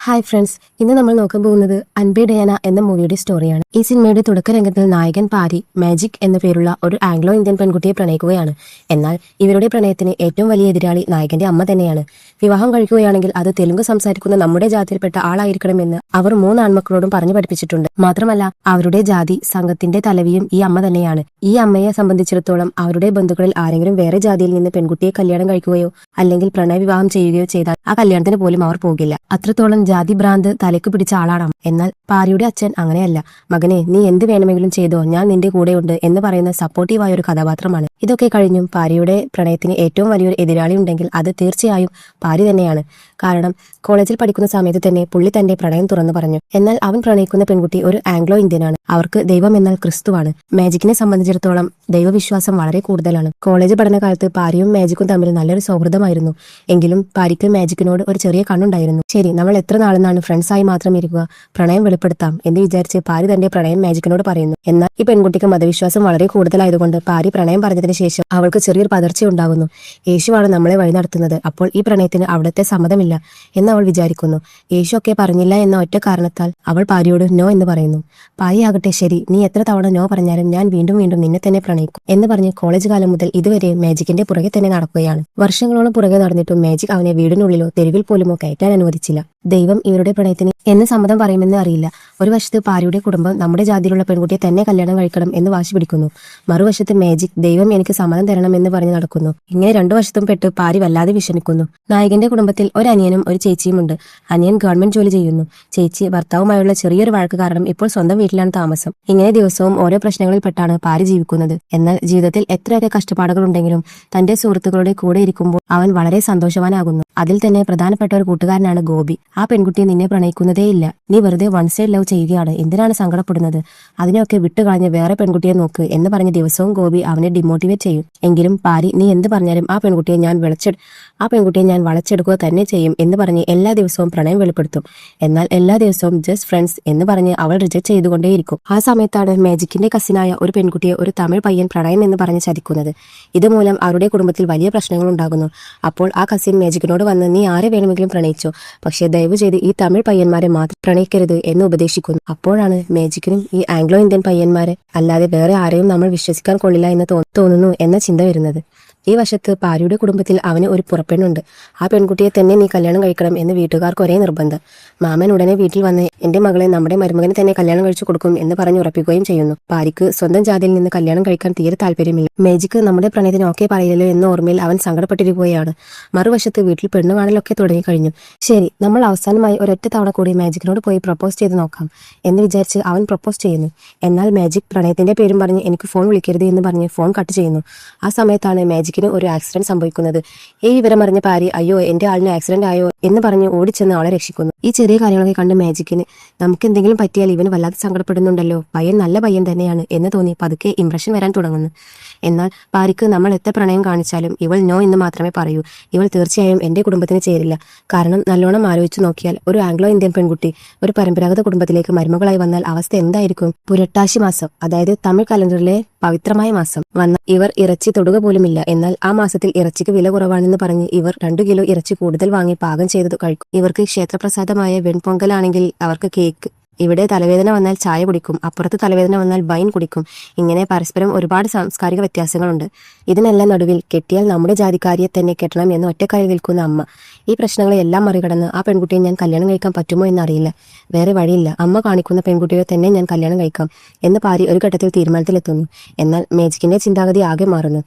Hi friends, ഇന്ന് നമ്മൾ നോക്കാൻ പോകുന്നത് അൻപേ ഡയാന എന്ന മൂവിയുടെ സ്റ്റോറിയാണ്. ഈ സിനിമയുടെ തുടക്കരംഗത്തിൽ നായകൻ പാരി മാജിക് എന്ന പേരുള്ള ഒരു ആംഗ്ലോ ഇന്ത്യൻ പെൺകുട്ടിയെ പ്രണയിക്കുകയാണ്. എന്നാൽ ഇവരുടെ പ്രണയത്തിന് ഏറ്റവും വലിയ എതിരാളി നായകന്റെ അമ്മ തന്നെയാണ്. വിവാഹം കഴിക്കുകയാണെങ്കിൽ അത് തെലുങ്ക് സംസാരിക്കുന്ന നമ്മുടെ ജാതിയിൽപ്പെട്ട ആളായിരിക്കണമെന്ന് അവർ 3 ആൺമക്കളോടും പറഞ്ഞു പഠിപ്പിച്ചിട്ടുണ്ട്. മാത്രമല്ല അവരുടെ ജാതി സംഘത്തിന്റെ തലവിയും ഈ അമ്മ തന്നെയാണ്. ഈ അമ്മയെ സംബന്ധിച്ചിടത്തോളം അവരുടെ ബന്ധുക്കളിൽ ആരെങ്കിലും വേറെ ജാതിയിൽ നിന്ന് പെൺകുട്ടിയെ കല്യാണം കഴിക്കുകയോ അല്ലെങ്കിൽ പ്രണയവിവാഹം ചെയ്യുകയോ ചെയ്താൽ ആ കല്യാണത്തിന് പോലും അവർ പോകില്ല. അത്രത്തോളം ജാതി ഭ്രാന്ത് തലയ്ക്ക് പിടിച്ച ആളാണ്. എന്നാൽ പാരിയുടെ അച്ഛൻ അങ്ങനെയല്ല. മകനെ, നീ എന്ത് വേണമെങ്കിലും ചെയ്തോ, ഞാൻ നിന്റെ കൂടെയുണ്ട് എന്ന് പറയുന്ന സപ്പോർട്ടീവായ ഒരു കഥാപാത്രമാണ്. ഇതൊക്കെ കഴിഞ്ഞും പാരിയുടെ പ്രണയത്തിന് ഏറ്റവും വലിയൊരു എതിരാളി ഉണ്ടെങ്കിൽ അത് തീർച്ചയായും പാരി തന്നെയാണ്. കാരണം കോളേജിൽ പഠിക്കുന്ന സമയത്ത് തന്നെ പുള്ളി തന്റെ പ്രണയം തുറന്നു പറഞ്ഞു. എന്നാൽ അവൻ പ്രണയിക്കുന്ന പെൺകുട്ടി ഒരു ആംഗ്ലോ ഇന്ത്യനാണ്. അവർക്ക് ദൈവം എന്നാൽ ക്രിസ്തുവാണ്. മാജിക്കിനെ സംബന്ധിച്ചിടത്തോളം ദൈവവിശ്വാസം വളരെ കൂടുതലാണ്. കോളേജ് പഠനകാലത്ത് പാരിയും മാജിക്കും തമ്മിൽ നല്ലൊരു സൗഹൃദമായിരുന്നു. എങ്കിലും പാരിക്ക് മാജിക്കിനോട് ഒരു ചെറിയ കണ്ണുണ്ടായിരുന്നു. ശരി, നമ്മൾ എത്ര നാളെന്നാണ് ഫ്രണ്ട്സായി മാത്രം ഇരിക്കുക, പ്രണയം വെളിപ്പെടുത്താം എന്ന് വിചാരിച്ച് പാരി തന്റെ പ്രണയം മാജിക്കിനോട് പറയുന്നു. എന്നാൽ ഈ പെൺകുട്ടിക്ക് മതവിശ്വാസം വളരെ കൂടുതലായതുകൊണ്ട് പാരി പ്രണയം പറഞ്ഞതിന് ശേഷം അവൾക്ക് ചെറിയൊരു പതർച്ച ഉണ്ടാകുന്നു. യേശുവാണ് നമ്മളെ വഴി നടത്തുന്നത്, അപ്പോൾ ഈ പ്രണയത്തിന് അവിടുത്തെ സമ്മതമില്ല എന്ന് അവൾ വിചാരിക്കുന്നു. യേശു ഒക്കെ പറഞ്ഞില്ല എന്ന ഒറ്റ കാരണത്താൽ അവൾ പാരിയോട് നോ എന്ന് പറയുന്നു. പാരി ആകട്ടെ, ശരി, നീ എത്ര തവണ നോ പറഞ്ഞാലും ഞാൻ വീണ്ടും വീണ്ടും നിന്നെ തന്നെ പ്രണയിക്കും എന്ന് പറഞ്ഞ് കോളേജ് കാലം മുതൽ ഇതുവരെ മാജിക്കിന്റെ പുറകെ തന്നെ നടക്കുകയാണ്. വർഷങ്ങളോളം പുറകെ നടന്നിട്ടും മാജിക് അവനെ വീടിനുള്ളിലോ തെരുവിൽ പോലുമോ കയറ്റാൻ അനുവദിച്ചില്ല. ദൈവം ഇവരുടെ പ്രണയത്തിന് എന്ന് സമ്മതം പറയുമെന്ന് അറിയില്ല. ഒരു വശത്ത് പാരിയുടെ കുടുംബം നമ്മുടെ ജാതിയിലുള്ള പെൺകുട്ടിയെ തന്നെ കല്യാണം കഴിക്കണം എന്ന് വാശി പിടിക്കുന്നു. മറുവശത്ത് മാജിക് ദൈവം എനിക്ക് സമ്മതം തരണം എന്ന് പറഞ്ഞ് നടക്കുന്നു. ഇങ്ങനെ 2 വശത്തും പെട്ട് പാരി വല്ലാതെ വിഷമിക്കുന്നു. നായകന്റെ കുടുംബത്തിൽ ഒരു അനിയനും ഒരു ചേച്ചിയുമുണ്ട്. അനിയൻ ഗവൺമെന്റ് ജോലി ചെയ്യുന്നു. ചേച്ചി ഭർത്താവുമായുള്ള ചെറിയൊരു വഴക്ക് കാരണം ഇപ്പോൾ സ്വന്തം വീട്ടിലാണ് താമസം. ഇങ്ങനെ ദിവസവും ഓരോ പ്രശ്നങ്ങളിൽ പെട്ടാണ് പാരി ജീവിക്കുന്നത്. എന്നാൽ ജീവിതത്തിൽ എത്രയൊക്കെ കഷ്ടപ്പാടുകൾ ഉണ്ടെങ്കിലും തന്റെ സുഹൃത്തുക്കളുടെ കൂടെ ഇരിക്കുമ്പോൾ അവൻ വളരെ സന്തോഷവാനാകുന്നു. അതിൽ തന്നെ പ്രധാനപ്പെട്ട ഒരു കൂട്ടുകാരനാണ് ഗോപി. ആ പെൺകുട്ടി നിന്നെ പ്രണയിക്കുന്നതേയില്ല, നീ വെറുതെ വൺ സൈഡ് ലവ് ചെയ്യുകയാണ്, എന്തിനാണ് സങ്കടപ്പെടുന്നത്, അതിനെയൊക്കെ വിട്ടുകളഞ്ഞ് വേറെ പെൺകുട്ടിയെ നോക്ക് എന്ന് പറഞ്ഞ് ദിവസവും ഗോപി അവനെ ഡിമോട്ടിവേറ്റ് ചെയ്യും. എങ്കിലും പാരി നീ എന്ത് പറഞ്ഞാലും ആ പെൺകുട്ടിയെ ഞാൻ വളച്ചെടുക്കുക തന്നെ ചെയ്യും എന്ന് പറഞ്ഞ് എല്ലാ ദിവസവും പ്രണയം വെളിപ്പെടുത്തും. എന്നാൽ എല്ലാ ദിവസവും ജസ്റ്റ് ഫ്രണ്ട്സ് എന്ന് പറഞ്ഞ് അവൾ റിജക്ട് ചെയ്തുകൊണ്ടേയിരിക്കും. ആ സമയത്താണ് മാജിക്കിന്റെ കസിനായ ഒരു പെൺകുട്ടിയെ ഒരു തമിഴ് പയ്യൻ പ്രണയം എന്ന് പറഞ്ഞ് ചതിക്കുന്നത്. ഇതുമൂലം അവരുടെ കുടുംബത്തിൽ വലിയ പ്രശ്നങ്ങൾ ഉണ്ടാകുന്നു. അപ്പോൾ ആ കസിൻ മാജിക്കിനോട് വന്ന് നീ ആരെ വേണമെങ്കിലും പ്രണയിച്ചോ, പക്ഷേ ദയവ് ചെയ്ത് ഈ തമിഴ് പയ്യന്മാരെ മാത്രം പ്രണയിക്കരുത് എന്ന് ഉപദേശിക്കുന്നു. അപ്പോഴാണ് മാജിക്കിനും ഈ ആംഗ്ലോ ഇന്ത്യൻ പയ്യന്മാരെ അല്ലാതെ വേറെ ആരെയും നമ്മൾ വിശ്വസിക്കാൻ കൊള്ളില്ല എന്ന് തോന്നുന്നു എന്ന ചിന്ത വരുന്നത്. ഈ വശത്ത് പാരിയുടെ കുടുംബത്തിൽ അവന് ഒരു പുറപ്പെണ്ണുണ്ട്. ആ പെൺകുട്ടിയെ തന്നെ നീ കല്യാണം കഴിക്കണം എന്ന് വീട്ടുകാർക്ക് ഒരേ നിർബന്ധം. മാമൻ ഉടനെ വീട്ടിൽ വന്ന് എന്റെ മകളെ നമ്മുടെ മരുമകനെ തന്നെ കല്യാണം കഴിച്ചു കൊടുക്കും എന്ന് പറഞ്ഞ് ഉറപ്പിക്കുകയും ചെയ്യുന്നു. പാരിക്ക് സ്വന്തം ജാതിയിൽ നിന്ന് കല്യാണം കഴിക്കാൻ തീരെ താല്പര്യമില്ല. മാജിക്ക് നമ്മുടെ പ്രണയത്തിന് ഓക്കെ പറയില്ലല്ലോ എന്ന ഓർമ്മയിൽ അവൻ സങ്കടപ്പെട്ടിരിക്കുകയാണ്. മറുവശത്ത് വീട്ടിൽ പെണ്ണ് കാണലൊക്കെ തുടങ്ങിക്കഴിഞ്ഞു. ശരി, നമ്മൾ അവസാനമായി ഒരൊറ്റ തവണ കൂടി മാജിക്കിനോട് പോയി പ്രപ്പോസ് ചെയ്ത് നോക്കാം എന്ന് വിചാരിച്ച് അവൻ പ്രപ്പോസ് ചെയ്യുന്നു. എന്നാൽ മാജിക് പ്രണയത്തിന്റെ പേരും പറഞ്ഞ് എനിക്ക് ഫോൺ വിളിക്കരുത് എന്ന് പറഞ്ഞ് ഫോൺ കട്ട് ചെയ്യുന്നു. ആ സമയത്താണ് മാജിക്കിന് ഒരു ആക്സിഡന്റ് സംഭവിക്കുന്നത്. ഈ വിവരം അറിഞ്ഞ പാരി അയ്യോ എന്റെ ആളിന് ആക്സിഡന്റ് ആയോ എന്ന് പറഞ്ഞ് ഓടിച്ചെന്ന് ആളെ രക്ഷിക്കുന്നു. ഈ ചെറിയ കാര്യങ്ങളൊക്കെ കണ്ട് മാജിക്കിന് നമുക്ക് എന്തെങ്കിലും പറ്റിയാൽ ഇവന് വല്ലാതെ സങ്കടപ്പെടുന്നുണ്ടല്ലോ, പയ്യൻ നല്ല പയ്യൻ തന്നെയാണ് എന്ന് തോന്നി പതുക്കെ ഇംപ്രഷൻ വരാൻ തുടങ്ങുന്നു. എന്നാൽ പാരിക്ക് നമ്മൾ എത്ര പ്രണയം കാണിച്ചാലും ഇവൾ നോ എന്ന് മാത്രമേ പറയൂ. ഇവൾ തീർച്ചയായും എന്റെ കുടുംബത്തിന് ചേരില്ല. കാരണം നല്ലോണം ആലോചിച്ച് നോക്കിയാൽ ഒരു ആംഗ്ലോ ഇന്ത്യൻ പെൺകുട്ടി ഒരു പരമ്പരാഗത കുടുംബത്തിലേക്ക് മരുമകളായി വന്നാൽ അവസ്ഥ എന്തായിരിക്കും? പുരട്ടാശി മാസം, അതായത് തമിഴ് കലണ്ടറിലെ പവിത്രമായ മാസം വന്ന ഇവർ ഇറച്ചി തൊടുക പോലുമില്ല. എന്നാൽ ആ മാസത്തിൽ ഇറച്ചിക്ക് വില കുറവാണെന്ന് പറഞ്ഞ് ഇവർ 2 കിലോ ഇറച്ചി കൂടുതൽ വാങ്ങി പാകം ചെയ്ത് കഴിക്കും. ഇവർക്ക് ക്ഷേത്രപ്രസാദമായ വെൺപൊങ്കലാണെങ്കിൽ അവർക്ക് കേക്ക്. ഇവിടെ തലവേദന വന്നാൽ ചായ കുടിക്കും, അപ്പുറത്ത് തലവേദന വന്നാൽ വൈൻ കുടിക്കും. ഇങ്ങനെ പരസ്പരം ഒരുപാട് സാംസ്കാരിക വ്യത്യാസങ്ങളുണ്ട്. ഇതിനെല്ലാം നടുവിൽ കെട്ടിയാൽ നമ്മുടെ ജാതിക്കാരിയെ തന്നെ കെട്ടണം എന്ന് ഒറ്റക്കാലിൽ നിൽക്കുന്ന അമ്മ. ഈ പ്രശ്നങ്ങളെല്ലാം മറികടന്ന് ആ പെൺകുട്ടിയെ ഞാൻ കല്യാണം കഴിക്കാൻ പറ്റുമോ എന്നറിയില്ല, വേറെ വഴിയില്ല, അമ്മ കാണിക്കുന്ന പെൺകുട്ടിയെ തന്നെ ഞാൻ കല്യാണം കഴിക്കാം എന്ന് പാരി ഒരു ഘട്ടത്തിൽ തീരുമാനത്തിലെത്തുന്നു. എന്നാൽ മാജിക്കിന്റെ ചിന്താഗതി ആകെ മാറുന്നു.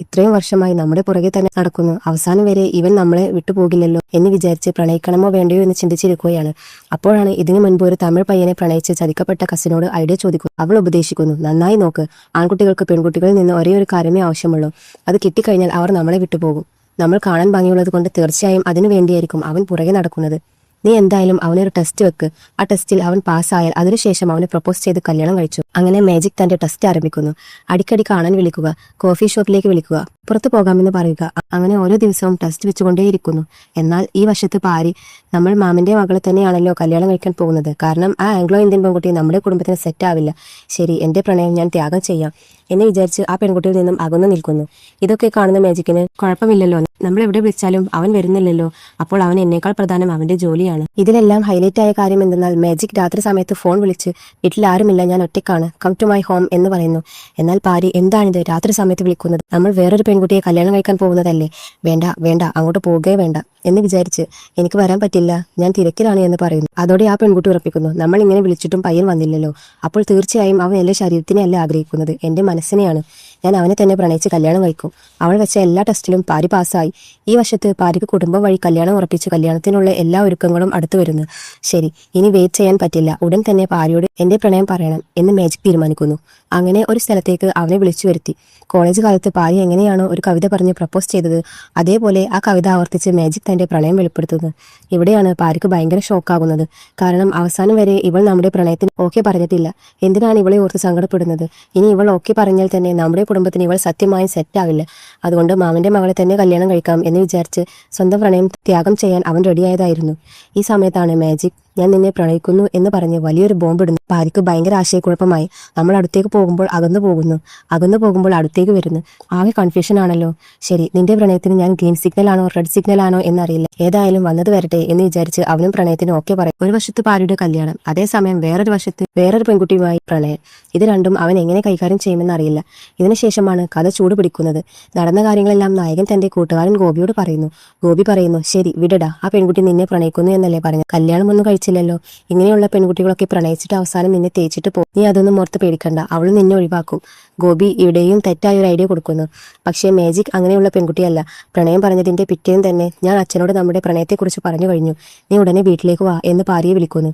ഇത്രയും വർഷമായി നമ്മുടെ പുറകെ തന്നെ നടക്കുന്നു, അവസാനം വരെ ഇവൻ നമ്മളെ വിട്ടുപോകില്ലല്ലോ എന്ന് വിചാരിച്ച് പ്രണയിക്കണമോ വേണ്ടയോ എന്ന് ചിന്തിച്ചിരിക്കുകയാണ്. അപ്പോഴാണ് ഇതിനു മുൻപ് ഒരു തമിഴ് പയ്യനെ പ്രണയിച്ച് ചതിക്കപ്പെട്ട കസിനോട് ഐഡിയ ചോദിക്കുന്നു. അവൾ ഉപദേശിക്കുന്നു, നന്നായി നോക്ക്, ആൺകുട്ടികൾക്ക് പെൺകുട്ടികളിൽ നിന്ന് ഒരേ ഒരു കാര്യമേ ആവശ്യമുള്ളൂ, അത് കിട്ടിക്കഴിഞ്ഞാൽ അവർ നമ്മളെ വിട്ടുപോകും. നമ്മൾ കാണാൻ ഭംഗിയുള്ളത് കൊണ്ട് തീർച്ചയായും അതിനു വേണ്ടിയായിരിക്കും അവൻ പുറകെ നടക്കുന്നത്. നീ എന്തായാലും അവനൊരു ടെസ്റ്റ് വെക്ക്, ആ ടെസ്റ്റിൽ അവൻ പാസ്സായാൽ അതിനുശേഷം അവനെ പ്രപ്പോസ് ചെയ്ത് കല്യാണം കഴിച്ചു. അങ്ങനെ മാജിക് തന്റെ ടെസ്റ്റ് ആരംഭിക്കുന്നു. അടിക്കടി കാണാൻ വിളിക്കുക, കോഫി ഷോപ്പിലേക്ക് വിളിക്കുക, പുറത്തു പോകാമെന്ന് പറയുക. അങ്ങനെ ഓരോ ദിവസവും ടെസ്റ്റ് വെച്ചുകൊണ്ടേയിരിക്കുന്നു. എന്നാൽ ഈ വശത്ത് പാരി നമ്മൾ മാമന്റെ മകളെ തന്നെയാണല്ലോ കല്യാണം കഴിക്കാൻ പോകുന്നത്. കാരണം ആ ആംഗ്ലോ ഇന്ത്യൻ പെൺകുട്ടി നമ്മുടെ കുടുംബത്തിന് സെറ്റ് ആവില്ല. ശരി, എന്റെ പ്രണയം ഞാൻ ത്യാഗം ചെയ്യാം എന്ന് വിചാരിച്ച് ആ പെൺകുട്ടിയിൽ നിന്നും അകന്നു നിൽക്കുന്നു. ഇതൊക്കെ കാണുന്ന മാജിക്കിന് കുഴപ്പമില്ലല്ലോ, നമ്മൾ എവിടെ വിളിച്ചാലും അവൻ വരുന്നില്ലല്ലോ, അപ്പോൾ അവൻ എന്നേക്കാൾ പ്രധാനം അവന്റെ ജോലിയാണ്. ഇതിലെല്ലാം ഹൈലൈറ്റ് ആയ കാര്യം എന്തെന്നാൽ മാജിക് രാത്രി സമയത്ത് ഫോൺ വിളിച്ച് വീട്ടിൽ ആരുമില്ല, ഞാൻ ഒറ്റയ്ക്കാണ്, കം ടു മൈ ഹോം എന്ന് പറയുന്നു. എന്നാൽ പാരി എന്താണിത് രാത്രി സമയത്ത് വിളിക്കുന്നത്, നമ്മൾ വേറൊരു പെൺകുട്ടിയെ കല്യാണം കഴിക്കാൻ പോകുന്നതല്ലേ, വേണ്ട വേണ്ട അങ്ങോട്ട് പോവുകയേ വേണ്ട എന്ന് വിചാരിച്ച് എനിക്ക് വരാൻ പറ്റില്ല, ഞാൻ തിരക്കിലാണ് എന്ന് പറയുന്നു. അതോടെ ആ പെൺകുട്ടി ഉറപ്പിക്കുന്നു, നമ്മൾ ഇങ്ങനെ വിളിച്ചിട്ടും പയ്യൻ വന്നില്ലല്ലോ, അപ്പോൾ തീർച്ചയായും അവൻ എന്റെ ശരീരത്തിനെ അല്ല ആഗ്രഹിക്കുന്നത്, എന്റെ മനസ്സിനെയാണ്, ഞാൻ അവനെ തന്നെ പ്രണയിച്ച് കല്യാണം കഴിക്കും. അവൾ വെച്ച എല്ലാ ടെസ്റ്റിലും പാരി പാസ്സായി. ഈ വശത്ത് പാരിക്ക് കുടുംബം വഴി കല്യാണം ഉറപ്പിച്ച് കല്യാണത്തിനുള്ള എല്ലാ ഒരുക്കങ്ങളും അടുത്തു വരുന്നു. ശരി, ഇനി വെയിറ്റ് ചെയ്യാൻ പറ്റില്ല, ഉടൻ തന്നെ പാരിയോട് എന്റെ പ്രണയം പറയണം എന്ന് മാജിക് തീരുമാനിക്കുന്നു. അങ്ങനെ ഒരു സ്ഥലത്തേക്ക് അവനെ വിളിച്ചു വരുത്തി. കോളേജ് കാലത്ത് പാരി എങ്ങനെയാണോ ഒരു കവിത പറഞ്ഞ് പ്രപ്പോസ് ചെയ്തത്, അതേപോലെ ആ കവിത ആവർത്തിച്ച് മാജിക് തന്റെ പ്രണയം വെളിപ്പെടുത്തുന്നു. ഇവിടെയാണ് പാരിക്ക് ഭയങ്കര ഷോക്കാകുന്നത്. കാരണം അവസാനം വരെ ഇവൾ നമ്മുടെ പ്രണയത്തിന് ഓക്കെ പറഞ്ഞിട്ടില്ല. എന്തിനാണ് ഇവളെ ഓർത്ത് സങ്കടപ്പെടുന്നത്? ഇനി ഇവൾ ഓക്കെ പറഞ്ഞാൽ തന്നെ നമ്മുടെ കുടുംബത്തിന് ഇവൾ സത്യമായും സെറ്റാവില്ല. അതുകൊണ്ട് മാമന്റെ മകളെ തന്നെ കല്യാണം കഴിക്കാം എന്ന് വിചാരിച്ച് സ്വന്തം പ്രണയം ത്യാഗം ചെയ്യാൻ അവൻ റെഡിയായതായിരുന്നു. ഈ സമയത്താണ് മാജിക് ഞാൻ നിന്നെ പ്രണയിക്കുന്നു എന്ന് പറഞ്ഞ് വലിയൊരു ബോംബിടുന്നു. പാരിക്ക് ഭയങ്കര ആശയക്കുഴപ്പമായി. നമ്മൾ അടുത്തേക്ക് പോകുമ്പോൾ അകന്നു പോകുമ്പോൾ അടുത്തേക്ക് വരുന്നു. ആകെ കൺഫ്യൂഷൻ ആണല്ലോ. ശരി, നിന്റെ പ്രണയത്തിന് ഞാൻ ഗ്രീൻ സിഗ്നൽ ആണോ റെഡ് സിഗ്നൽ ആണോ എന്നറിയില്ല, ഏതായാലും വന്നത് വരട്ടെ എന്ന് വിചാരിച്ച് അവനും പ്രണയത്തിന് ഓക്കെ പറയും. ഒരു വശത്ത് പാരിയുടെ കല്യാണം, അതേസമയം വേറൊരു വശത്ത് വേറൊരു പെൺകുട്ടിയുമായി പ്രണയം. ഇത് രണ്ടും അവൻ എങ്ങനെ കൈകാര്യം ചെയ്യുമെന്ന് അറിയില്ല. ഇതിനുശേഷമാണ് കഥ ചൂട് പിടിക്കുന്നത്. നടന്ന കാര്യങ്ങളെല്ലാം നായകൻ തന്റെ കൂട്ടുകാരൻ ഗോപിയോട് പറയുന്നു. ഗോപി പറയുന്നു, ശരി വിടടാ, ആ പെൺകുട്ടി നിന്നെ പ്രണയിക്കുന്നു എന്നല്ലേ പറഞ്ഞു, കല്യാണമൊന്നും കഴിച്ചില്ലല്ലോ, ഇങ്ങനെയുള്ള പെൺകുട്ടികളൊക്കെ പ്രണയിച്ചിട്ട് അവസാനം നിന്നെ തേച്ചിട്ട് പോകും, നീ അതൊന്നും ഓർത്ത് പേടിക്കണ്ട, അവൾ നിന്നെ ഒഴിവാക്കും. ഗോപി ഇവിടെയും തെറ്റായ ഒരു ഐഡിയ കൊടുക്കുന്നു. പക്ഷേ മാജിക് അങ്ങനെയുള്ള പെൺകുട്ടിയല്ല. പ്രണയം പറഞ്ഞതിന്റെ പിറ്റേന്ന് തന്നെ ഞാൻ അച്ഛനോട് നമ്മുടെ പ്രണയത്തെക്കുറിച്ച് പറഞ്ഞു കഴിഞ്ഞു, നീ ഉടനെ വീട്ടിലേക്ക് വാ എന്ന് പാരിയെ വിളിക്കുന്നു.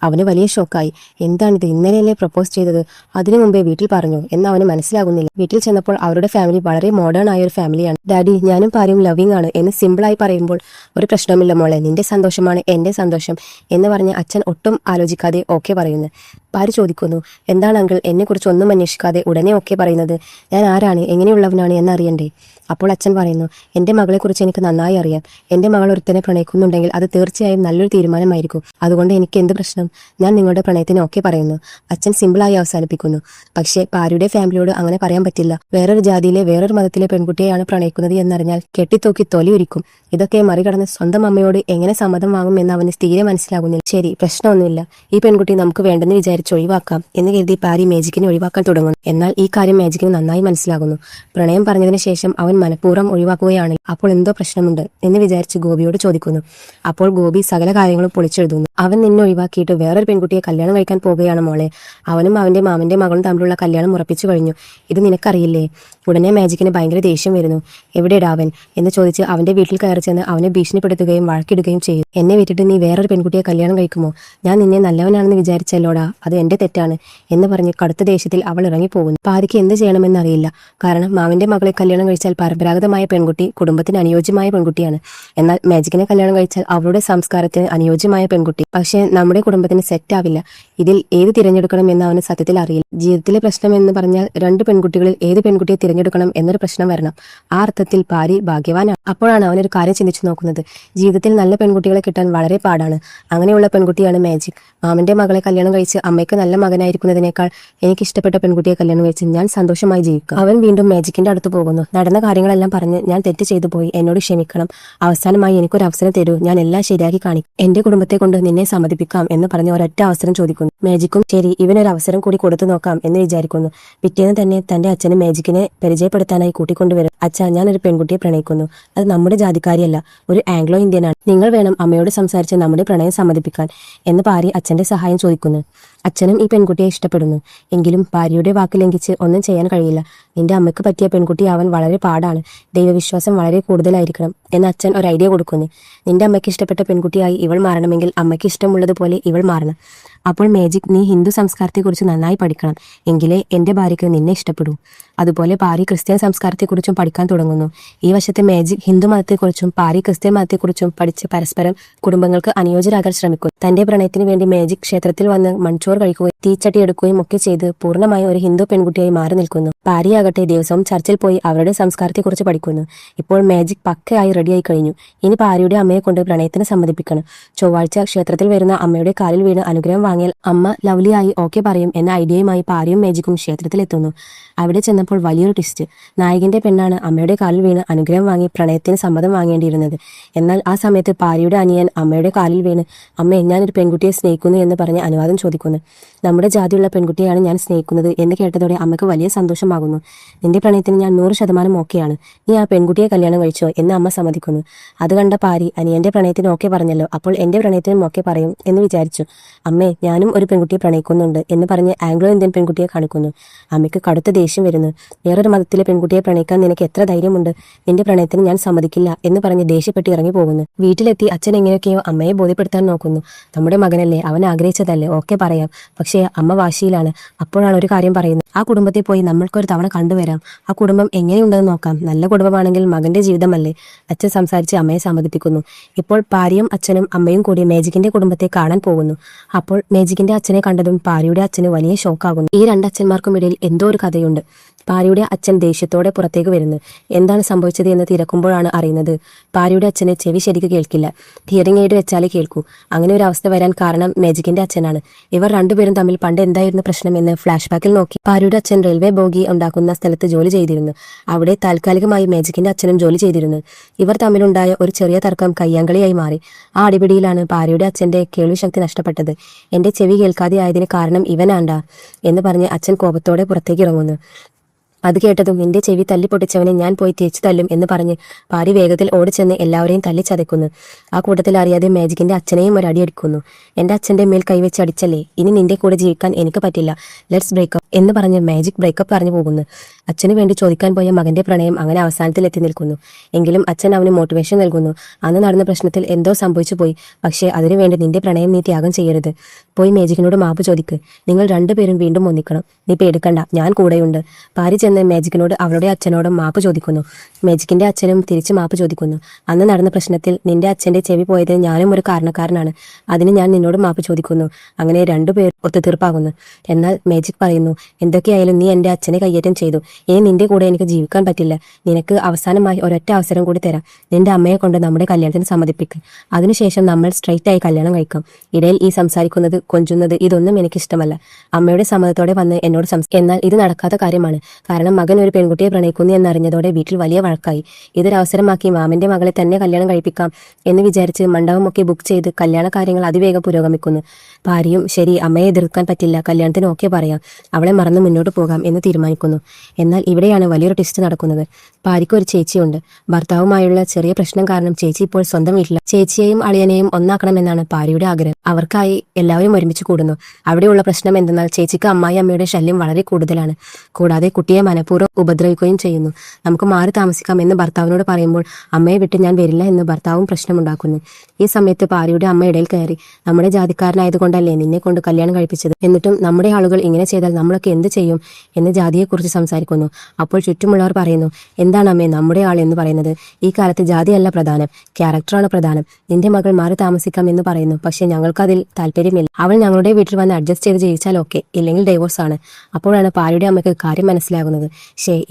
അവന് വലിയ ഷോക്കായി. എന്താണിത്, ഇന്നലെയല്ലേ പ്രപ്പോസ് ചെയ്തത്, അതിനു മുമ്പേ വീട്ടിൽ പറഞ്ഞു എന്ന് അവന് മനസ്സിലാകുന്നില്ല. വീട്ടിൽ ചെന്നപ്പോൾ അവരുടെ ഫാമിലി വളരെ മോഡേൺ ആയ ഒരു ഫാമിലിയാണ്. ഡാഡി, ഞാനും പാരിയും ലവിങ് ആണ് എന്ന് സിമ്പിളായി പറയുമ്പോൾ, ഒരു പ്രശ്നമില്ല മോളെ, നിന്റെ സന്തോഷമാണ് എന്റെ സന്തോഷം എന്ന് പറഞ്ഞ് അച്ഛൻ ഒട്ടും ആലോചിക്കാതെ ഓക്കെ പറയുന്നു. പാരി ചോദിക്കുന്നു, എന്താണ് അങ്കിൾ എന്നെക്കുറിച്ച് ഒന്നും അന്വേഷിക്കാതെ ഉടനെ ഓക്കെ പറയുന്നത്, ഞാൻ ആരാണ്, എങ്ങനെയുള്ളവനാണ് എന്നറിയണ്ടേ? അപ്പോൾ അച്ഛൻ പറയുന്നു, എൻ്റെ മകളെക്കുറിച്ച് എനിക്ക് നന്നായി അറിയാം, എൻ്റെ മകൾ ഒരുത്തനെ പ്രണയിക്കുന്നുണ്ടെങ്കിൽ അത് തീർച്ചയായും നല്ലൊരു തീരുമാനമായിരിക്കും, അതുകൊണ്ട് എനിക്ക് എന്ത് പ്രശ്നം, ഞാൻ നിങ്ങളുടെ പ്രണയത്തിന് ഓക്കെ പറയുന്നു. അച്ഛൻ സിമ്പിളായി അവസാനിപ്പിക്കുന്നു. പക്ഷേ പാരിയുടെ ഫാമിലിയോട് അങ്ങനെ പറയാൻ പറ്റില്ല. വേറൊരു ജാതിയിലെ വേറൊരു മതത്തിലെ പെൺകുട്ടിയെയാണ് പ്രണയിക്കുന്നത് എന്നറിഞ്ഞാൽ കെട്ടിത്തൂക്കി തൊലിയൊരിക്കും. ഇതൊക്കെ മറികടന്ന് സ്വന്തം അമ്മയോട് എങ്ങനെ സമ്മതം വാങ്ങും എന്ന് അവന് തീരെ മനസ്സിലാകുന്നില്ല. ശരി, പ്രശ്നമൊന്നുമില്ല, ഈ പെൺകുട്ടി നമുക്ക് വേണ്ടെന്ന് വിചാരിച്ച് ഒഴിവാക്കാം എന്ന് കരുതി പാരി മാജിക്കിനെ ഒഴിവാക്കാൻ തുടങ്ങുന്നു. എന്നാൽ ഈ കാര്യം മാജിക്കിന് നന്നായി മനസ്സിലാകുന്നു. പ്രണയം പറഞ്ഞതിന് ശേഷം അവൻ മനഃപൂർവ്വം ഒഴിവാക്കുകയാണ്, അപ്പോൾ എന്തോ പ്രശ്നമുണ്ട് എന്ന് വിചാരിച്ച് ഗോപിയോട് ചോദിക്കുന്നു. അപ്പോൾ ഗോപി സകല കാര്യങ്ങളും പൊളിച്ചെഴുതുന്നു. അവൻ നിന്നെ ഒഴിവാക്കിയിട്ട് വേറൊരു പെൺകുട്ടിയെ കല്യാണം കഴിക്കാൻ പോകുകയാണ് മോളെ, അവനും അവന്റെ മാമന്റെ മകളും തമ്മിലുള്ള കല്യാണം ഉറപ്പിച്ചു കഴിഞ്ഞു, ഇത് നിനക്കറിയില്ലേ? ഉടനെ മാജിക്കിന് ഭയങ്കര ദേഷ്യം വരുന്നു. എവിടെയാ അവൻ എന്ന് ചോദിച്ച് അവന്റെ വീട്ടിൽ കയറി ചെന്ന് അവനെ ഭീഷണിപ്പെടുത്തുകയും വഴക്കിടുകയും ചെയ്യും. എന്നെ വിട്ടിട്ട് നീ വേറൊരു പെൺകുട്ടിയെ കല്യാണം കഴിക്കുമോ? ഞാൻ നിന്നെ നല്ലവനാണെന്ന് വിചാരിച്ചല്ലോടാ, അത് എന്റെ തെറ്റാണ് എന്ന് പറഞ്ഞ് കടുത്ത ദേഷ്യത്തിൽ അവൾ ഇറങ്ങിപ്പോകുന്നു. പാരിക്ക് എന്ത് ചെയ്യണമെന്നറിയില്ല. കാരണം മാമന്റെ മകളെ കല്യാണം കഴിച്ചാൽ പരമ്പരാഗതമായ പെൺകുട്ടി കുടുംബത്തിന് അനുയോജ്യമായ പെൺകുട്ടിയാണ്. എന്നാൽ മാജിക്കിനെ കല്യാണം കഴിച്ചാൽ അവളുടെ സംസ്കാരത്തിന് അനുയോജ്യമായ പെൺകുട്ടി പക്ഷേ നമ്മുടെ കുടുംബത്തിന് സെറ്റാവില്ല. ഇതിൽ ഏത് തിരഞ്ഞെടുക്കണം എന്ന് അവന് സത്യത്തിൽ അറിയില്ല. ജീവിതത്തിലെ പ്രശ്നം എന്ന് പറഞ്ഞാൽ രണ്ട് പെൺകുട്ടികളിൽ ഏത് പെൺകുട്ടിയെ തിരഞ്ഞെടുക്കണം എന്നൊരു പ്രശ്നം വരണം. ആ അർത്ഥത്തിൽ പാരി ഭാഗ്യവാനാണ്. അപ്പോഴാണ് അവനൊരു കാര്യം ചിന്തിച്ചു നോക്കുന്നത്. ജീവിതത്തിൽ നല്ല പെൺകുട്ടികളെ കിട്ടാൻ വളരെ പാടാണ്. അങ്ങനെയുള്ള പെൺകുട്ടിയാണ് മാജിക്. മാമന്റെ മകളെ കല്യാണം കഴിച്ച് അമ്മയ്ക്ക് നല്ല മകനായിരിക്കുന്നതിനേക്കാൾ എനിക്ക് ഇഷ്ടപ്പെട്ട പെൺകുട്ടിയെ കല്യാണം കഴിച്ച് ഞാൻ സന്തോഷമായി ജീവിക്കാം. അവൻ വീണ്ടും മാജിക്കിന്റെ അടുത്ത് പോകുന്നു. നടന്ന കാര്യങ്ങളെല്ലാം പറഞ്ഞ് ഞാൻ തെറ്റ് ചെയ്തു പോയി, എന്നോട് ക്ഷമിക്കണം, അവസാനമായി എനിക്കൊരു അവസരം തരൂ, ഞാൻ എല്ലാം ശരിയാക്കി കാണിക്കും, എന്റെ കുടുംബത്തെ കൊണ്ട് നിന്നെ സമ്മതിപ്പിക്കാം എന്ന് പറഞ്ഞ് ഒരൊറ്റ അവസരം ചോദിക്കുന്നു. മാജിക്കും ശരി ഇവനൊരു അവസരം കൂടി കൊടുത്തു നോക്കാം എന്ന് വിചാരിക്കുന്നു. പിറ്റേന്ന് തന്നെ തന്റെ അച്ഛന് മാജിക്കിനെ പരിചയപ്പെടുത്താനായി കൂട്ടിക്കൊണ്ടുവരും. അച്ഛാ, ഞാനൊരു പെൺകുട്ടിയെ പ്രണയിക്കുന്നു, അത് നമ്മുടെ ജാതിക്കാരിയല്ല, ഒരു ആംഗ്ലോ ഇന്ത്യനാണ്, നിങ്ങൾ വേണം അമ്മയോട് സംസാരിച്ച് നമ്മുടെ പ്രണയം സമ്മതിപ്പിക്കാൻ എന്ന് പാരി അച്ഛന്റെ സഹായം ചോദിക്കുന്നു. അച്ഛനും ഈ പെൺകുട്ടിയെ ഇഷ്ടപ്പെടുന്നു. എങ്കിലും ഭാര്യയുടെ വാക്ക് ലംഘിച്ച് ഒന്നും ചെയ്യാൻ കഴിയില്ല. നിന്റെ അമ്മയ്ക്ക് പറ്റിയ പെൺകുട്ടിയാവാൻ വളരെ പാടാണ്, ദൈവവിശ്വാസം വളരെ കൂടുതലായിരിക്കണം എന്ന് അച്ഛൻ ഒരു ഐഡിയ കൊടുക്കുന്നു. നിന്റെ അമ്മയ്ക്ക് ഇഷ്ടപ്പെട്ട പെൺകുട്ടിയായി ഇവൾ മാറണമെങ്കിൽ അമ്മയ്ക്ക് ഇഷ്ടമുള്ളതുപോലെ ഇവൾ മാറണം. അപ്പോൾ മാജിക്, നീ ഹിന്ദു സംസ്കാരത്തെക്കുറിച്ച് നന്നായി പഠിക്കണം, എങ്കിലേ എന്റെ ഭാര്യയ്ക്ക് നിന്നെ ഇഷ്ടപ്പെടൂ. അതുപോലെ പാരി ക്രിസ്ത്യൻ സംസ്കാരത്തെക്കുറിച്ചും പഠിക്കാൻ തുടങ്ങുന്നു. ഈ വശത്തെ മാജിക് ഹിന്ദു മതത്തെക്കുറിച്ചും പാരി ക്രിസ്ത്യൻ മതത്തെക്കുറിച്ചും പഠിച്ച് പരസ്പരം കുടുംബങ്ങൾക്ക് അനുയോജ്യരാകാൻ ശ്രമിക്കുന്നു. തന്റെ പ്രണയത്തിന് വേണ്ടി മാജിക് ക്ഷേത്രത്തിൽ വന്ന് മൺചോറ് കഴിക്കുകയും തീച്ചട്ടി എടുക്കുകയും ഒക്കെ ചെയ്ത് പൂർണ്ണമായി ഒരു ഹിന്ദു പെൺകുട്ടിയായി മാറി നിൽക്കുന്നു. പാരിയാകട്ടെ ദിവസവും ചർച്ചിൽ പോയി അവരുടെ സംസ്കാരത്തെക്കുറിച്ച് പഠിക്കുന്നു. ഇപ്പോൾ മാജിക് പക്കയായി റെഡിയായി കഴിഞ്ഞു. ഇനി പാരിയുടെ അമ്മയെ കൊണ്ട് പ്രണയത്തിന് സമ്മതിപ്പിക്കണം. ചൊവ്വാഴ്ച ക്ഷേത്രത്തിൽ വരുന്ന അമ്മയുടെ കാലിൽ വീണ് അനുഗ്രഹം വാങ്ങിയാൽ അമ്മ ലവ്ലിയായി ഓക്കെ പറയും എന്ന ഐഡിയയുമായി പാരിയും മാജിക്കും ക്ഷേത്രത്തിലെത്തുന്നു. അവിടെ ചെന്നപ്പോൾ വലിയൊരു ട്വിസ്റ്റ്. നായകന്റെ പെണ്ണാണ് അമ്മയുടെ കാലിൽ വീണ് അനുഗ്രഹം വാങ്ങി പ്രണയത്തിന് സമ്മതം വാങ്ങേണ്ടിയിരുന്നത്. എന്നാൽ ആ സമയത്ത് പാരിയുടെ അനിയൻ അമ്മയുടെ കാലിൽ വീണ് അമ്മേ, ഞാനൊരു പെൺകുട്ടിയെ സ്നേഹിക്കുന്നു എന്ന് പറഞ്ഞ് അനുവാദം ചോദിക്കുന്നു. നമ്മുടെ ജാതിയുള്ള പെൺകുട്ടിയാണ് ഞാൻ സ്നേഹിക്കുന്നത് എന്ന് കേട്ടതോടെ അമ്മയ്ക്ക് വലിയ സന്തോഷമാകുന്നു. നിന്റെ പ്രണയത്തിന് ഞാൻ 100% ഓക്കെയാണ്, നീ ആ പെൺകുട്ടിയെ കല്യാണം കഴിച്ചോ എന്ന് അമ്മ സമ്മതിക്കുന്നു. അത് കണ്ട പാരി അനിയന്റെ പ്രണയത്തിന് ഓക്കെ പറഞ്ഞല്ലോ, അപ്പോൾ എന്റെ പ്രണയത്തിനും ഓക്കെ പറയും എന്ന് വിചാരിച്ചു. അമ്മേ, ഞാനും ഒരു പെൺകുട്ടിയെ പ്രണയിക്കുന്നുണ്ട് എന്ന് പറഞ്ഞ് ആംഗ്ലോ ഇന്ത്യൻ പെൺകുട്ടിയെ കാണിക്കുന്നു. അമ്മയ്ക്ക് കടുത്ത ദേഷ്യം വരുന്നു. വേറൊരു മതത്തിലെ പെൺകുട്ടിയെ പ്രണയിക്കാൻ നിനക്ക് എത്ര ധൈര്യമുണ്ട്? നിന്റെ പ്രണയത്തിന് ഞാൻ സമ്മതിക്കില്ല എന്ന് പറഞ്ഞ് ദേഷ്യപ്പെട്ട് ഇറങ്ങി പോകുന്നു. വീട്ടിലെത്തി അച്ഛൻ എങ്ങനെയൊക്കെയോ അമ്മയെ ബോധ്യപ്പെടുത്താൻ നോക്കുന്നു. നമ്മുടെ മകനല്ലേ, അവൻ ആഗ്രഹിച്ചതല്ലേ, ഓക്കെ പറയാം. പക്ഷേ അമ്മ വാശിയിലാണ്. അപ്പോഴാണ് ഒരു കാര്യം പറയുന്നത്. ആ കുടുംബത്തിൽ പോയി നമ്മൾക്കൊരു തവണ കണ്ടുവരാം. ആ കുടുംബം എങ്ങനെയുണ്ടെന്ന് നോക്കാം. നല്ല കുടുംബമാണെങ്കിൽ മകന്റെ ജീവിതമല്ലേ. അച്ഛൻ സംസാരിച്ച് അമ്മയെ സമ്മതിപ്പിക്കുന്നു. ഇപ്പോൾ പാരിയും അച്ഛനും അമ്മയും കൂടി മേജിക്കിന്റെ കുടുംബത്തെ കാണാൻ പോകുന്നു. അപ്പോൾ മേജിക്കിന്റെ അച്ഛനെ കണ്ടതും പാരിയുടെ അച്ഛന് വലിയ ഷോക്കാകുന്നു. ഈ രണ്ടച്ഛന്മാർക്കും ഇടയിൽ എന്തോ ഒരു കഥയുണ്ട്. പാരിയുടെ അച്ഛൻ ദേഷ്യത്തോടെ പുറത്തേക്ക് വരുന്നു. എന്താണ് സംഭവിച്ചത് എന്ന് തിരക്കുമ്പോഴാണ് അറിയുന്നത് പാരിയുടെ അച്ഛന് ചെവി ശരിക്ക് കേൾക്കില്ല. ഹിയറിംഗ് എയ്ഡ് വെച്ചാലേ കേൾക്കൂ. അങ്ങനെ ഒരു അവസ്ഥ വരാൻ കാരണം മേജിക്കിന്റെ അച്ഛനാണ്. ഇവർ രണ്ടുപേരും തമ്മിൽ പണ്ട് എന്തായിരുന്നു പ്രശ്നമെന്ന് ഫ്ലാഷ് ബാക്കിൽ നോക്കി. പാരിയുടെ അച്ഛൻ റെയിൽവേ ബോഗി ഉണ്ടാക്കുന്ന സ്ഥലത്ത് ജോലി ചെയ്തിരുന്നു. അവിടെ താൽക്കാലികമായി മേജിക്കിന്റെ അച്ഛനും ജോലി ചെയ്തിരുന്നു. ഇവർ തമ്മിലുണ്ടായ ഒരു ചെറിയ തർക്കം കയ്യാങ്കളിയായി മാറി. ആ അടിപിടിയിലാണ് പാരിയുടെ അച്ഛന്റെ കേൾവിശക്തി നഷ്ടപ്പെട്ടത്. എന്റെ ചെവി കേൾക്കാതെ ആയതിന് കാരണം ഇവനാണ്ടാ എന്ന് പറഞ്ഞ് അച്ഛൻ കോപത്തോടെ പുറത്തേക്ക് ഇറങ്ങുന്നു. അത് കേട്ടതും നിന്റെ ചെവി തല്ലിപ്പൊട്ടിച്ചവനെ ഞാൻ പോയി തിരിച്ചു തല്ലും എന്ന് പറഞ്ഞ് പാരി വേഗത്തിൽ ഓടിച്ചെന്ന് എല്ലാവരെയും തല്ലിച്ചതയ്ക്കുന്നു. ആ കൂട്ടത്തിൽ അറിയാതെ മാജിക്കിന്റെ അച്ഛനെയും ഒരു അടിയടിക്കുന്നു. എന്റെ അച്ഛന്റെ മേൽ കൈവച്ച് അടിച്ചല്ലേ, ഇനി നിന്റെ കൂടെ ജീവിക്കാൻ എനിക്ക് പറ്റില്ല, ലെറ്റ്സ് ബ്രേക്കപ്പ് എന്ന് പറഞ്ഞ് മാജിക് ബ്രേക്കപ്പ് പറഞ്ഞു പോകുന്നു. അച്ഛന് വേണ്ടി ചോദിക്കാൻ പോയ മകന്റെ പ്രണയം അങ്ങനെ അവസാനത്തിൽ എത്തി നിൽക്കുന്നു. എങ്കിലും അച്ഛൻ അവന് മോട്ടിവേഷൻ നൽകുന്നു. അന്ന് നടന്ന പ്രശ്നത്തിൽ എന്തോ സംഭവിച്ചു പോയി, പക്ഷേ അതിനുവേണ്ടി നിന്റെ പ്രണയം നീ ത്യാഗം ചെയ്യരുത്. പോയി മാജിക്കിനോട് മാപ്പ് ചോദിക്ക്. നിങ്ങൾ രണ്ടുപേരും വീണ്ടും ഒന്നിക്കണം. നീ പേടിക്കണ്ട, ഞാൻ കൂടെയുണ്ട്. പാരി ചെന്ന് മാജിക്കിനോട് അവളുടെ അച്ഛനോടും മാപ്പ് ചോദിക്കുന്നു. മാജിക്കിന്റെ അച്ഛനും തിരിച്ച് മാപ്പ് ചോദിക്കുന്നു. അന്ന് നടന്ന പ്രശ്നത്തിൽ നിന്റെ അച്ഛന്റെ ചെവി പോയത് ഞാനും ഒരു കാരണക്കാരനാണ്. അതിന് ഞാൻ നിന്നോട് മാപ്പ് ചോദിക്കുന്നു. അങ്ങനെ രണ്ടുപേർ ഒത്തുതീർപ്പാകുന്നു. എന്നാൽ മാജിക് പറയുന്നു, എന്തൊക്കെയായാലും നീ എന്റെ അച്ഛനെ കയ്യേറ്റം ചെയ്തു. ഇനി നിന്റെ കൂടെ എനിക്ക് ജീവിക്കാൻ പറ്റില്ല. നിനക്ക് അവസാനമായി ഒരൊറ്റ അവസരം കൂടി തരാം. നിന്റെ അമ്മയെ കൊണ്ട് നമ്മുടെ കല്യാണത്തിന് സമ്മതിപ്പിക്കും. അതിനുശേഷം നമ്മൾ സ്ട്രൈറ്റ് ആയി കല്യാണം കഴിക്കാം. ഇടയിൽ ഈ സംസാരിക്കുന്നത്, കൊഞ്ചുന്നത് ഇതൊന്നും എനിക്കിഷ്ടമല്ല. അമ്മയുടെ സമ്മതത്തോടെ വന്ന് എന്നോട് എന്നാൽ ഇത് നടക്കാത്ത കാര്യമാണ്. കാരണം മകൻ ഒരു പെൺകുട്ടിയെ പ്രണയിക്കുന്നു എന്നറിഞ്ഞതോടെ വീട്ടിൽ വലിയ വഴക്കായി. ഇതൊരു അവസരമാക്കി മാമന്റെ മകളെ തന്നെ കല്യാണം കഴിപ്പിക്കാം എന്ന് വിചാരിച്ച് മണ്ഡപമൊക്കെ ബുക്ക് ചെയ്ത് കല്യാണ കാര്യങ്ങൾ അതിവേഗം പുരോഗമിക്കുന്നു. പാരിയും ശരി, അമ്മയെ എതിർക്കാൻ പറ്റില്ല, കല്യാണത്തിന് ഓക്കെ പറയാം, അവളെ മറന്ന് മുന്നോട്ട് പോകാം എന്ന് തീരുമാനിക്കുന്നു. എന്നാൽ ഇവിടെയാണ് വലിയൊരു ട്വിസ്റ്റ് നടക്കുന്നത്. പാരിക്ക് ഒരു ചേച്ചിയുണ്ട്. ഭർത്താവുമായുള്ള ചെറിയ പ്രശ്നം കാരണം ചേച്ചി ഇപ്പോൾ സ്വന്തം വീട്ടില. ചേച്ചിയെയും അളിയനെയും ഒന്നാക്കണമെന്നാണ് പാരിയുടെ ആഗ്രഹം. അവർക്കായി എല്ലാവരും ഒരുമിച്ച് കൂടുന്നു. അവിടെയുള്ള പ്രശ്നം എന്തെന്നാൽ ചേച്ചിക്ക് അമ്മായി അമ്മയുടെ ശല്യം വളരെ കൂടുതലാണ്. കൂടാതെ കുട്ടിയെ മനഃപൂർവ്വം ഉപദ്രവിക്കുകയും ചെയ്യുന്നു. നമുക്ക് മാറി താമസിക്കാം എന്ന് ഭർത്താവിനോട് പറയുമ്പോൾ അമ്മയെ വിട്ട് ഞാൻ വരില്ല എന്ന് ഭർത്താവും പ്രശ്നമുണ്ടാക്കുന്നു. ഈ സമയത്ത് പാരിയുടെ അമ്മ ഇടയിൽ കയറി, നമ്മുടെ ജാതിക്കാരനായതുകൊണ്ടല്ലേ നിന്നെ കൊണ്ട് കല്യാണം കഴിപ്പിച്ചത്, എന്നിട്ടും നമ്മുടെ ആളുകൾ ഇങ്ങനെ ചെയ്താൽ നമ്മളൊക്കെ എന്ത് ചെയ്യും എന്ന് ജാതിയെക്കുറിച്ച് സംസാരിക്കുന്നു. അപ്പോൾ ചുറ്റുമുള്ളവർ പറയുന്നു, എന്താണ് അമ്മേ നമ്മുടെ ആൾ എന്ന് പറയുന്നത്? ഈ കാലത്ത് ജാതിയല്ല പ്രധാനം, ക്യാരക്ടറാണ് പ്രധാനം. നിന്റെ മകൾ മാറി താമസിക്കാം എന്ന് പറയുന്നു, പക്ഷെ ഞങ്ങൾക്കതിൽ താല്പര്യമില്ല. അവൾ ഞങ്ങളുടെ വീട്ടിൽ വന്ന് അഡ്ജസ്റ്റ് ചെയ്ത് ജീവിച്ചാൽ ഓക്കെ, ഇല്ലെങ്കിൽ ഡൈവോഴ്സ് ആണ്. അപ്പോഴാണ് പാരിയുടെ അമ്മയ്ക്ക് കാര്യം മനസ്സിലാകുന്നത്.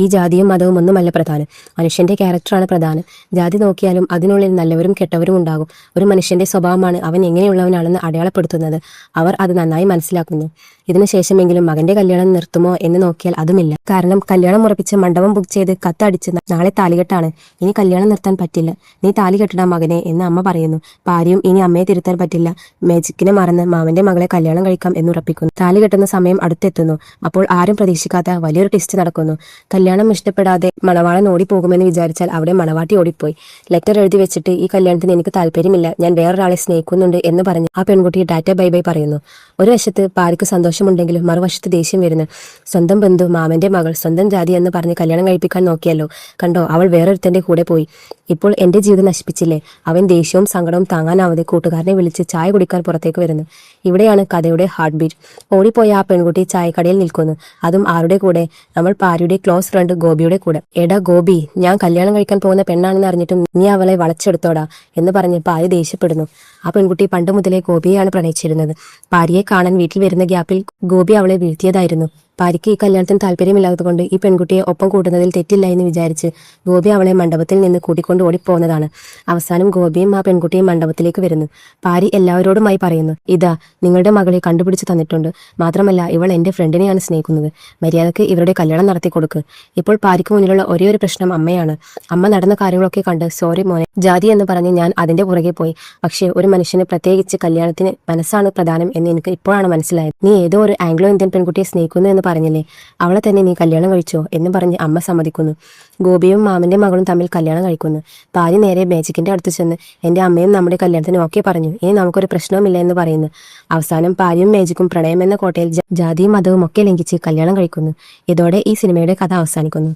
ഈ ജാതിയും മതവും ഒന്നുമല്ല പ്രധാനം, മനുഷ്യന്റെ ക്യാരക്ടറാണ് പ്രധാനം. ജാതി നോക്കിയാലും അതിനുള്ളിൽ നല്ലവരും കെട്ടവരും ഉണ്ടാകും. ഒരു മനുഷ്യന്റെ സ്വഭാവമാണ് അവൻ എങ്ങനെയുള്ളവനാണെന്ന് അടയാളപ്പെടുത്തുന്നത്. അവർ അത് നന്നായി മനസ്സിലാക്കുന്നു. ഇതിനുശേഷമെങ്കിലും മകന്റെ കല്യാണം നിർത്തുമോ എന്ന് നോക്കിയാൽ അതുമില്ല. കാരണം കല്യാണം ഉറപ്പിച്ച് മണ്ഡപം ബുക്ക് ചെയ്ത് കത്തടിച്ച് നാളെ താലികെട്ടാണ്. ഇനി കല്യാണം നിർത്താൻ പറ്റില്ല, നീ താലി കെട്ടടാ മകനെ എന്ന് അമ്മ പറയുന്നു. പാരിയും ഇനി അമ്മയെ തിരുത്താൻ പറ്റില്ല, മാജിക്കിനെ മറന്ന് മാമന്റെ മകളെ കല്യാണം കഴിക്കാം എന്നുറപ്പിക്കുന്നു. താലി കെട്ടുന്ന സമയം അടുത്തെത്തുന്നു. അപ്പോൾ ആരും പ്രതീക്ഷിക്കാത്ത വലിയൊരു ട്വിസ്റ്റ് നടക്കുന്നു. കല്യാണം ഇഷ്ടപ്പെടാതെ മണവാളൻ ഓടിപ്പോകുമെന്ന് വിചാരിച്ചാൽ അവിടെ മണവാട്ടി ഓടിപ്പോയി. ലെറ്റർ എഴുതി വെച്ചിട്ട് ഈ കല്യാണത്തിന് എനിക്ക് താല്പര്യമില്ല, ഞാൻ വേറൊരാളെ സ്നേഹിക്കുന്നുണ്ട് എന്ന് പറഞ്ഞ് ആ പെൺകുട്ടി ടാറ്റ ബൈ ബൈ പറയുന്നു. ഒരു വശത്ത് പാരിക്ക് സന്തോഷമുണ്ടെങ്കിലും മറുവശത്ത് ദേഷ്യം വരുന്നു. സ്വന്തം ബന്ധു മാമന്റെ മകൾ സ്വന്തം ജാതി എന്ന് പറഞ്ഞ് കല്യാണം കഴിപ്പിക്കാൻ നോക്കിയല്ലോ, കണ്ടോ അവൾ വേറൊരുത്തന്റെ കൂടെ പോയി. ഇപ്പോൾ എന്റെ ജീവിതം നശിപ്പിച്ചില്ലേ. അവൻ ദേഷ്യവും സങ്കടവും താങ്ങാനാവാതെ കൂട്ടുകാരനെ വിളിച്ച് ചായ കുടിക്കാൻ പുറത്തേക്ക് വരുന്നു. ഇവിടെയാണ് കഥയുടെ ഹാർട്ട് ബീറ്റ്. ഓടിപ്പോയ ആ പെൺകുട്ടി ചായക്കടയിൽ നിൽക്കുന്നു. അതും ആരുടെ കൂടെ? നമ്മൾ പാരിയുടെ ക്ലോസ് ഫ്രണ്ട് ഗോപിയുടെ കൂടെ. എടാ ഗോപി, ഞാൻ കല്യാണം കഴിക്കാൻ പോകുന്ന പെണ്ണാണെന്ന് അറിഞ്ഞിട്ടും നീ അവളെ വളച്ചെടുത്തോടാ എന്ന് പറഞ്ഞ് പാരി ദേഷ്യപ്പെടുന്നു. ആ പെൺകുട്ടി പണ്ട് മുതലേ ഗോപിയെയാണ് പ്രണയിച്ചിരുന്നത്. പാരിയെ കാണാൻ വീട്ടിൽ വരുന്ന ഗ്യാപ്പിൽ ഗോപി അവളെ വീഴ്ത്തിയതായിരുന്നു. പാരിക്ക് ഈ കല്യാണത്തിന് താല്പര്യമില്ലാത്തതുകൊണ്ട് ഈ പെൺകുട്ടിയെ ഒപ്പം കൂട്ടുന്നതിൽ തെറ്റില്ല എന്ന് വിചാരിച്ച് ഗോപി അവളെ മണ്ഡപത്തിൽ നിന്ന് കൂട്ടിക്കൊണ്ട് ഓടിപ്പോകുന്നതാണ്. അവസാനം ഗോപിയും ആ പെൺകുട്ടിയും മണ്ഡപത്തിലേക്ക് വരുന്നു. പാരി എല്ലാവരോടുമായി പറയുന്നു, ഇതാ നിങ്ങളുടെ മകളെ കണ്ടുപിടിച്ച് തന്നിട്ടുണ്ട്. മാത്രമല്ല ഇവൾ എന്റെ ഫ്രണ്ടിനെയാണ് സ്നേഹിക്കുന്നത്. മര്യാദക്ക് ഇവരുടെ കല്യാണം നടത്തി കൊടുക്ക്. ഇപ്പോൾ പാരിക്ക് മുന്നിലുള്ള ഒരേ ഒരു പ്രശ്നം അമ്മയാണ്. അമ്മ നടന്ന കാര്യങ്ങളൊക്കെ കണ്ട് സോറി മോനെ, ജാതി എന്ന് പറഞ്ഞ് ഞാൻ അതിന്റെ പുറകെ പോയി. പക്ഷേ ഒരു മനുഷ്യന് പ്രത്യേകിച്ച് കല്യാണത്തിന് മനസ്സാണ് പ്രധാനം എന്ന് എനിക്ക് ഇപ്പോഴാണ് മനസ്സിലായത്. നീ ഏതോ ഒരു ആംഗ്ലോ ഇന്ത്യൻ പെൺകുട്ടിയെ സ്നേഹിക്കുന്നു എന്ന് പറഞ്ഞില്ലേ, അവളെ തന്നെ നീ കല്യാണം കഴിച്ചോ എന്ന് പറഞ്ഞ് അമ്മ സമ്മതിക്കുന്നു. ഗോപിയും മാമന്റെ മകളും തമ്മിൽ കല്യാണം കഴിക്കുന്നു. പാരി നേരെ മാജിക്കിന്റെ അടുത്ത് ചെന്ന് എന്റെ അമ്മയും നമ്മുടെ കല്യാണത്തിന് ഓക്കെ പറഞ്ഞു, ഇനി നമുക്കൊരു പ്രശ്നവുമില്ല എന്ന് പറയുന്നു. അവസാനം പാരിയും മാജിക്കും പ്രണയം എന്ന കോട്ടയിൽ ജാതിയും മതവും ഒക്കെ ലംഘിച്ച് കല്യാണം കഴിക്കുന്നു. ഇതോടെ ഈ സിനിമയുടെ കഥ അവസാനിക്കുന്നു.